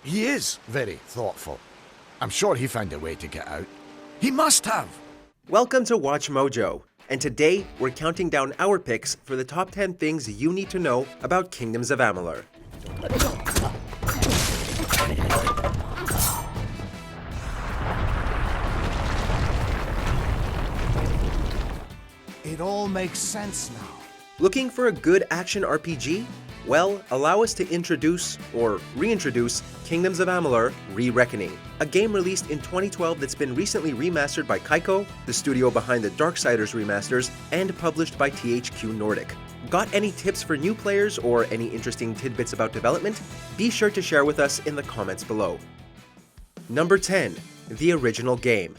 He is very thoughtful. I'm sure he found a way to get out. He must have! Welcome to Watch Mojo, and today we're counting down our picks for the top 10 things you need to know about Kingdoms of Amalur. It all makes sense now. Looking for a good action RPG? Well, allow us to introduce, or reintroduce, Kingdoms of Amalur: Re-Reckoning, a game released in 2012 that's been recently remastered by Kaiko, the studio behind the Darksiders remasters, and published by THQ Nordic. Got any tips for new players or any interesting tidbits about development? Be sure to share with us in the comments below. Number 10. The original game.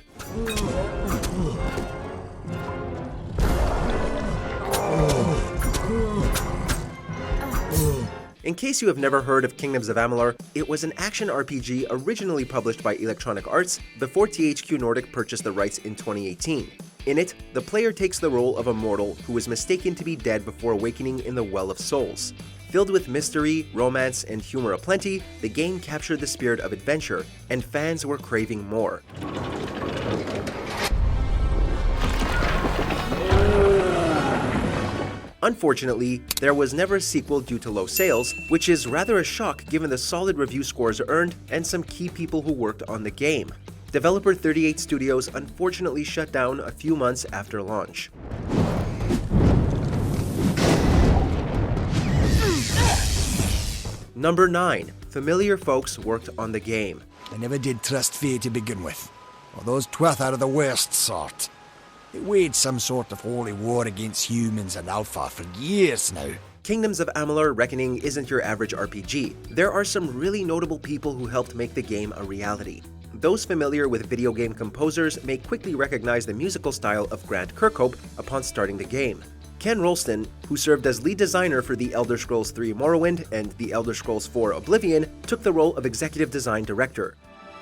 In case you have never heard of Kingdoms of Amalur, it was an action RPG originally published by Electronic Arts before THQ Nordic purchased the rights in 2018. In it, the player takes the role of a mortal who is mistaken to be dead before awakening in the Well of Souls. Filled with mystery, romance, and humor aplenty, the game captured the spirit of adventure, and fans were craving more. Unfortunately, there was never a sequel due to low sales, which is rather a shock given the solid review scores earned and some key people who worked on the game. Developer 38 Studios unfortunately shut down a few months after launch. Number 9. Familiar folks worked on the game. I never did trust Faye to begin with. Well, those twith are the worst sort. They waged some sort of holy war against humans and Alpha for years now. Kingdoms of Amalur: Reckoning isn't your average RPG. There are some really notable people who helped make the game a reality. Those familiar with video game composers may quickly recognize the musical style of Grant Kirkhope upon starting the game. Ken Rolston, who served as lead designer for The Elder Scrolls III: Morrowind and The Elder Scrolls IV: Oblivion, took the role of executive design director.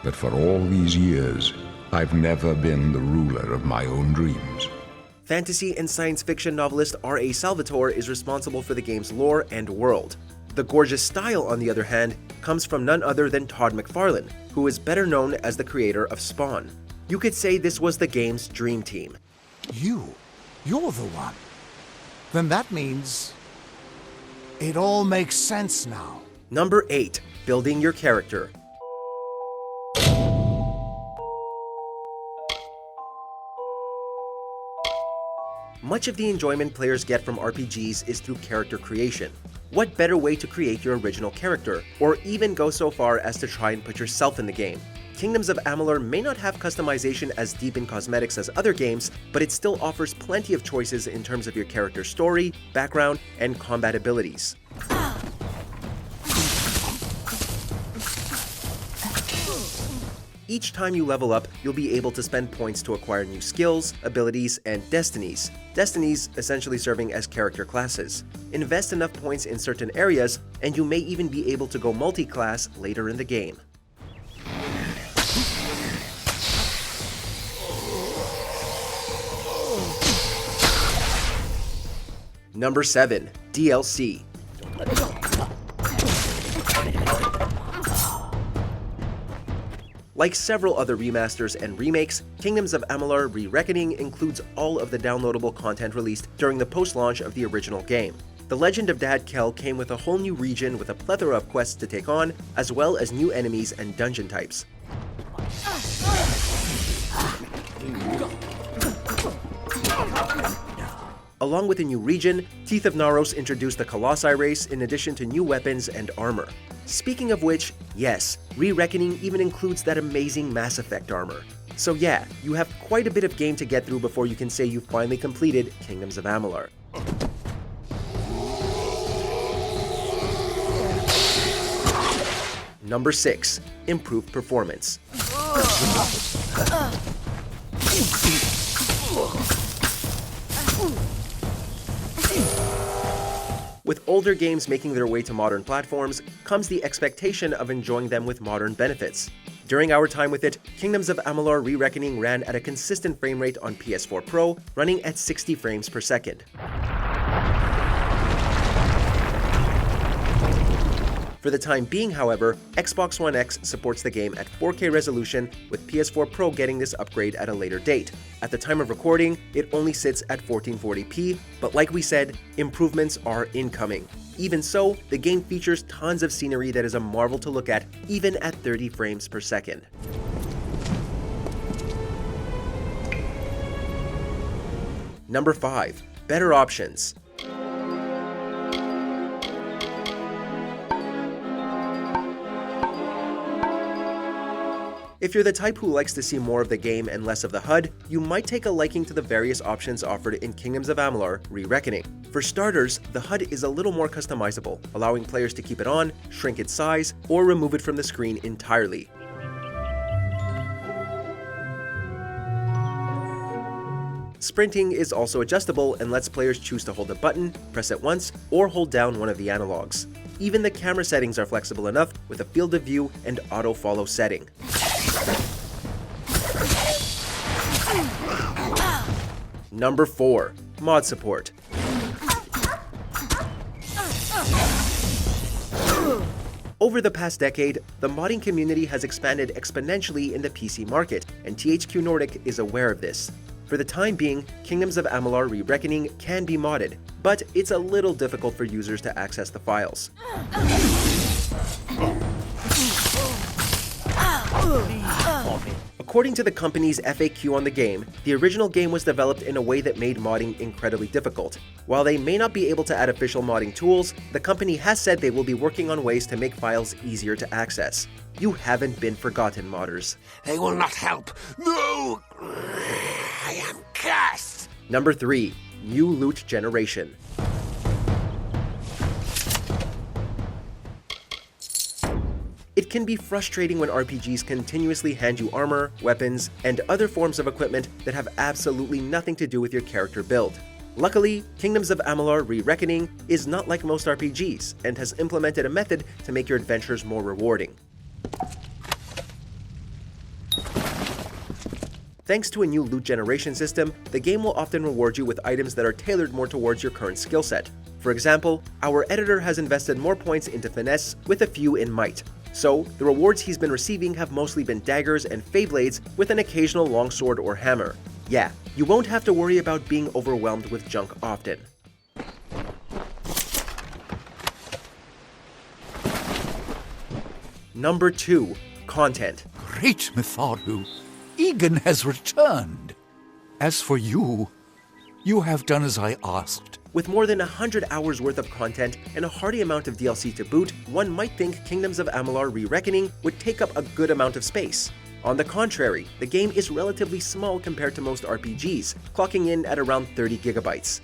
But for all these years, I've never been the ruler of my own dreams. Fantasy and science fiction novelist R.A. Salvatore is responsible for the game's lore and world. The gorgeous style, on the other hand, comes from none other than Todd McFarlane, who is better known as the creator of Spawn. You could say this was the game's dream team. You're the one. Then that means it all makes sense now. Number 8. Building your character. Much of the enjoyment players get from RPGs is through character creation. What better way to create your original character, or even go so far as to try and put yourself in the game? Kingdoms of Amalur may not have customization as deep in cosmetics as other games, but it still offers plenty of choices in terms of your character's story, background, and combat abilities. Each time you level up, you'll be able to spend points to acquire new skills, abilities, and destinies. Destinies essentially serving as character classes. Invest enough points in certain areas, and you may even be able to go multi-class later in the game. Number 7. DLC. Like several other remasters and remakes, Kingdoms of Amalur: Re-Reckoning includes all of the downloadable content released during the post-launch of the original game. The Legend of Dad Kell came with a whole new region with a plethora of quests to take on, as well as new enemies and dungeon types. Along with a new region, Teeth of Naros introduced the Colossi race in addition to new weapons and armor. Speaking of which, yes, Re-Reckoning even includes that amazing Mass Effect armor. So yeah, you have quite a bit of game to get through before you can say you finally completed Kingdoms of Amalur. Number 6. Improved performance. With older games making their way to modern platforms, comes the expectation of enjoying them with modern benefits. During our time with it, Kingdoms of Amalur: Re-Reckoning ran at a consistent frame rate on PS4 Pro, running at 60 frames per second. For the time being, however, Xbox One X supports the game at 4K resolution, with PS4 Pro getting this upgrade at a later date. At the time of recording, it only sits at 1440p, but like we said, improvements are incoming. Even so, the game features tons of scenery that is a marvel to look at, even at 30 frames per second. Number 5. Better options. If you're the type who likes to see more of the game and less of the HUD, you might take a liking to the various options offered in Kingdoms of Amalur: Re-Reckoning. For starters, the HUD is a little more customizable, allowing players to keep it on, shrink its size, or remove it from the screen entirely. Sprinting is also adjustable and lets players choose to hold a button, press it once, or hold down one of the analogs. Even the camera settings are flexible enough with a field of view and auto-follow setting. Number 4. Mod support. Over the past decade, the modding community has expanded exponentially in the PC market, and THQ Nordic is aware of this. For the time being, Kingdoms of Amalur: Re-Reckoning can be modded, but it's a little difficult for users to access the files. According to the company's FAQ on the game, the original game was developed in a way that made modding incredibly difficult. While they may not be able to add official modding tools, the company has said they will be working on ways to make files easier to access. You haven't been forgotten, modders. They will not help. No! I am cursed! Number 3. New loot generation. It can be frustrating when RPGs continuously hand you armor, weapons, and other forms of equipment that have absolutely nothing to do with your character build. Luckily, Kingdoms of Amalur: Re-Reckoning is not like most RPGs and has implemented a method to make your adventures more rewarding. Thanks to a new loot generation system, the game will often reward you with items that are tailored more towards your current skill set. For example, our editor has invested more points into finesse with a few in might. So, the rewards he's been receiving have mostly been daggers and fey blades with an occasional longsword or hammer. Yeah, you won't have to worry about being overwhelmed with junk often. Number 2. Content. Great Mitharu, Egan has returned. As for you, you have done as I asked. With more than 100 hours worth of content and a hearty amount of DLC to boot, one might think Kingdoms of Amalur: Re-Reckoning would take up a good amount of space. On the contrary, the game is relatively small compared to most RPGs, clocking in at around 30 gigabytes.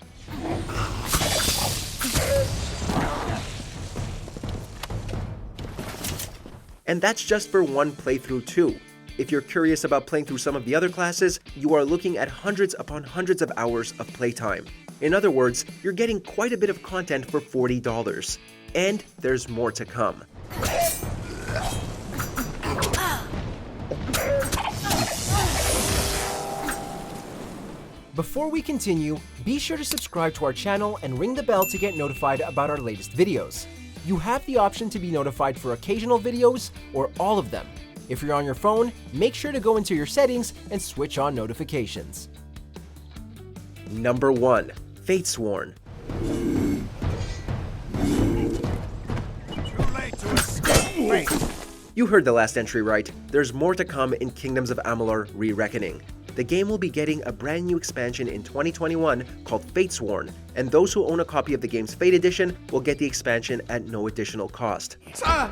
And that's just for one playthrough too. If you're curious about playing through some of the other classes, you are looking at hundreds upon hundreds of hours of playtime. In other words, you're getting quite a bit of content for $40. And there's more to come. Before we continue, be sure to subscribe to our channel and ring the bell to get notified about our latest videos. You have the option to be notified for occasional videos or all of them. If you're on your phone, make sure to go into your settings and switch on notifications. Number 1. Fatesworn. Too late to escape. You heard the last entry right. There's more to come in Kingdoms of Amalur: Re-Reckoning. The game will be getting a brand new expansion in 2021 called Fatesworn, and those who own a copy of the game's Fate Edition will get the expansion at no additional cost. Sir!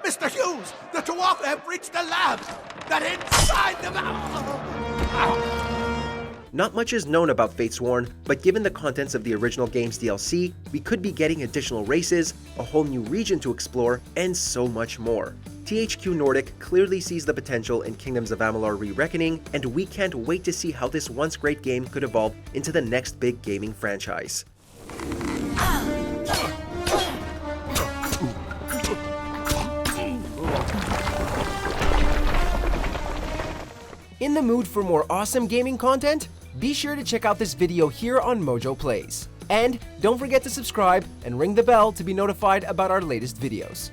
Mr. Hughes! The dwarf have reached the lab! That inside the Not much is known about Fatesworn, but given the contents of the original game's DLC, we could be getting additional races, a whole new region to explore, and so much more. THQ Nordic clearly sees the potential in Kingdoms of Amalur: Re-Reckoning, and we can't wait to see how this once great game could evolve into the next big gaming franchise. In the mood for more awesome gaming content? Be sure to check out this video here on Mojo Plays. And don't forget to subscribe and ring the bell to be notified about our latest videos.